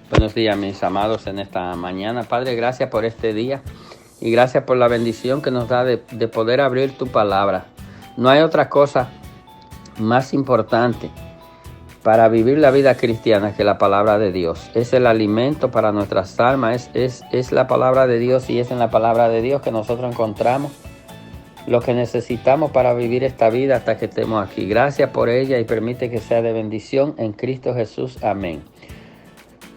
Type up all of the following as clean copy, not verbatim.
Buenos días, mis amados, en esta mañana. Padre, gracias por este día y gracias por la bendición que nos da de poder abrir tu palabra. No hay otra cosa más importante para vivir la vida cristiana que la palabra de Dios. Es el alimento para nuestras almas, es la palabra de Dios, y es en la palabra de Dios que nosotros encontramos lo que necesitamos para vivir esta vida hasta que estemos aquí. Gracias por ella y permite que sea de bendición en Cristo Jesús. Amén.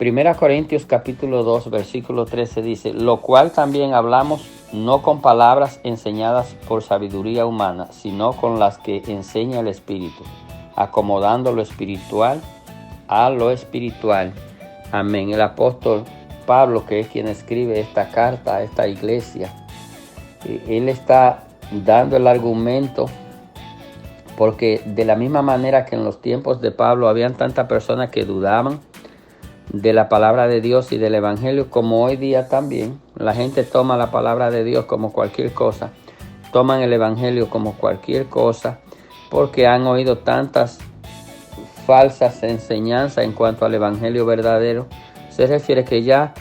1 Corintios capítulo 2, versículo 13 dice: lo cual también hablamos no con palabras enseñadas por sabiduría humana, sino con las que enseña el Espíritu, acomodando lo espiritual a lo espiritual. Amén. El apóstol Pablo, que es quien escribe esta carta a esta iglesia, él está dando el argumento, porque de la misma manera que en los tiempos de Pablo habían tantas personas que dudaban de la palabra de Dios y del evangelio, como hoy día también la gente toma la palabra de Dios como cualquier cosa, toman el evangelio como cualquier cosa, porque han oído tantas falsas enseñanzas en cuanto al evangelio verdadero. Se refiere que ya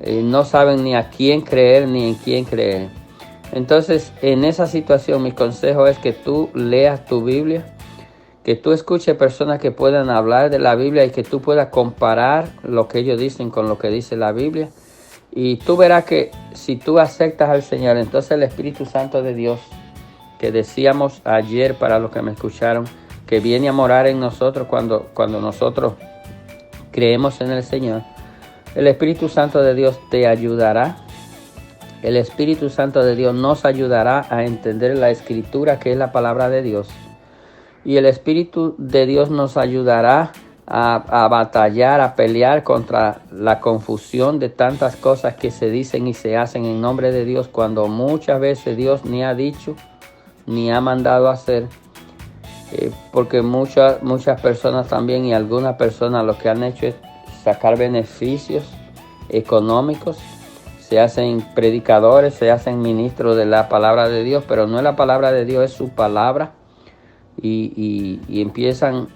no saben ni a quién creer ni en quién creer. Entonces, en esa situación, mi consejo es que tú leas tu Biblia, que tú escuches personas que puedan hablar de la Biblia y que tú puedas comparar lo que ellos dicen con lo que dice la Biblia. Y tú verás que si tú aceptas al Señor, entonces el Espíritu Santo de Dios, que decíamos ayer para los que me escucharon, que viene a morar en nosotros cuando nosotros creemos en el Señor, el Espíritu Santo de Dios te ayudará. El Espíritu Santo de Dios nos ayudará a entender la Escritura, que es la palabra de Dios. Y el Espíritu de Dios nos ayudará a batallar, a pelear contra la confusión de tantas cosas que se dicen y se hacen en nombre de Dios, cuando muchas veces Dios ni ha dicho ni ha mandado a hacer. Porque muchas personas también, y algunas personas, lo que han hecho es sacar beneficios económicos. Se hacen predicadores, se hacen ministros de la palabra de Dios, pero no es la palabra de Dios, es su palabra. Y empiezan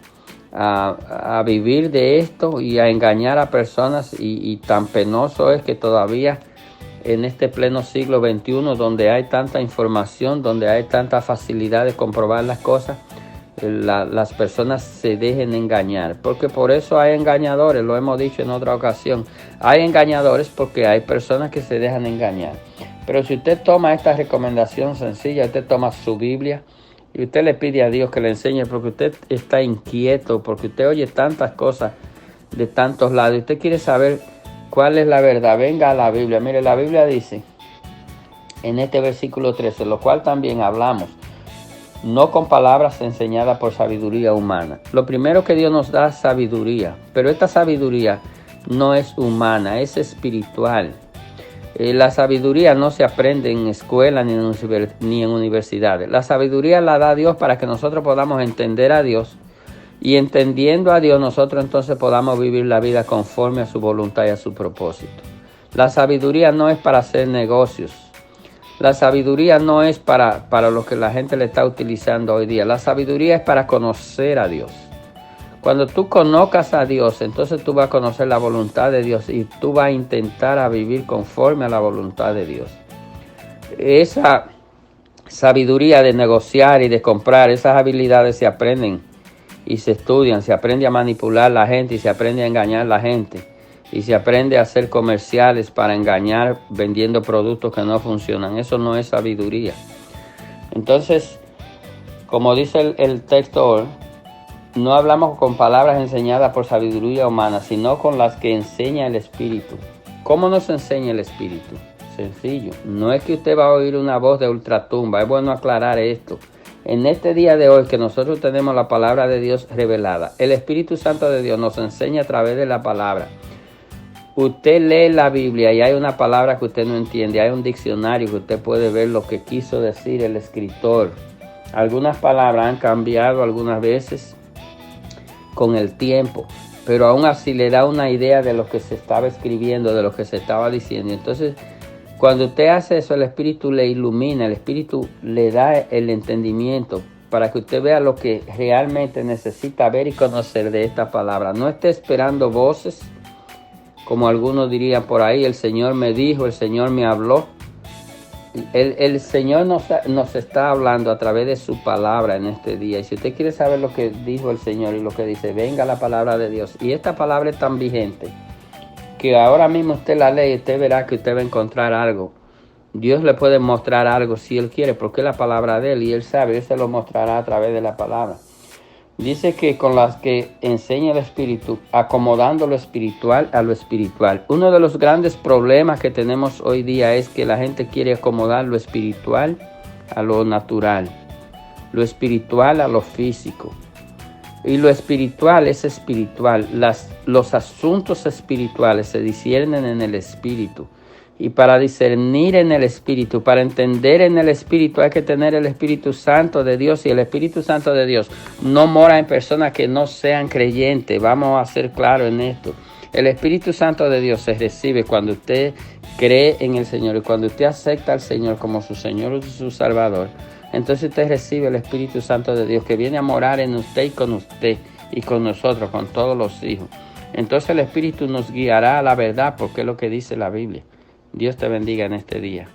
a vivir de esto y a engañar a personas, y tan penoso es que todavía en este pleno siglo XXI, donde hay tanta información, donde hay tanta facilidad de comprobar las cosas, las personas se dejen engañar, porque por eso hay engañadores. Lo hemos dicho en otra ocasión, hay engañadores porque hay personas que se dejan engañar. Pero si usted toma esta recomendación sencilla, usted toma su Biblia y usted le pide a Dios que le enseñe, porque usted está inquieto, porque usted oye tantas cosas de tantos lados y usted quiere saber cuál es la verdad, venga a la Biblia. Mire, la Biblia dice en este versículo 13, lo cual también hablamos, no con palabras enseñadas por sabiduría humana. Lo primero que Dios nos da es sabiduría, pero esta sabiduría no es humana, es espiritual. La sabiduría no se aprende en escuela ni en universidades. La sabiduría la da Dios para que nosotros podamos entender a Dios, y entendiendo a Dios nosotros entonces podamos vivir la vida conforme a su voluntad y a su propósito. La sabiduría no es para hacer negocios. La sabiduría no es para lo que la gente le está utilizando hoy día. La sabiduría es para conocer a Dios. Cuando tú conozcas a Dios, entonces tú vas a conocer la voluntad de Dios y tú vas a intentar a vivir conforme a la voluntad de Dios. Esa sabiduría de negociar y de comprar, esas habilidades se aprenden y se estudian. Se aprende a manipular a la gente y se aprende a engañar a la gente. Y se aprende a hacer comerciales para engañar vendiendo productos que no funcionan. Eso no es sabiduría. Entonces, como dice el texto, no hablamos con palabras enseñadas por sabiduría humana, sino con las que enseña el Espíritu. ¿Cómo nos enseña el Espíritu? Sencillo. No es que usted va a oír una voz de ultratumba. Es bueno aclarar esto. En este día de hoy que nosotros tenemos la palabra de Dios revelada, el Espíritu Santo de Dios nos enseña a través de la palabra. Usted lee la Biblia y hay una palabra que usted no entiende. Hay un diccionario que usted puede ver lo que quiso decir el escritor. Algunas palabras han cambiado algunas veces con el tiempo, pero aún así le da una idea de lo que se estaba escribiendo, de lo que se estaba diciendo. Entonces, cuando usted hace eso, el Espíritu le ilumina, el Espíritu le da el entendimiento para que usted vea lo que realmente necesita ver y conocer de esta palabra. No esté esperando voces como algunos dirían por ahí, el Señor me dijo, el Señor me habló. El Señor nos está hablando a través de su palabra en este día. Y si usted quiere saber lo que dijo el Señor y lo que dice, venga la palabra de Dios. Y esta palabra es tan vigente que ahora mismo usted la lee y usted verá que usted va a encontrar algo. Dios le puede mostrar algo si Él quiere, porque es la palabra de Él y Él sabe, Él se lo mostrará a través de la palabra. Dice que con las que enseña el Espíritu, acomodando lo espiritual a lo espiritual. Uno de los grandes problemas que tenemos hoy día es que la gente quiere acomodar lo espiritual a lo natural, lo espiritual a lo físico. Y lo espiritual es espiritual. Los asuntos espirituales se disciernen en el Espíritu. Y para discernir en el Espíritu, para entender en el Espíritu, hay que tener el Espíritu Santo de Dios. Y el Espíritu Santo de Dios no mora en personas que no sean creyentes. Vamos a ser claros en esto. El Espíritu Santo de Dios se recibe cuando usted cree en el Señor. Y cuando usted acepta al Señor como su Señor y su Salvador, entonces usted recibe el Espíritu Santo de Dios que viene a morar en usted y con nosotros, con todos los hijos. Entonces el Espíritu nos guiará a la verdad porque es lo que dice la Biblia. Dios te bendiga en este día.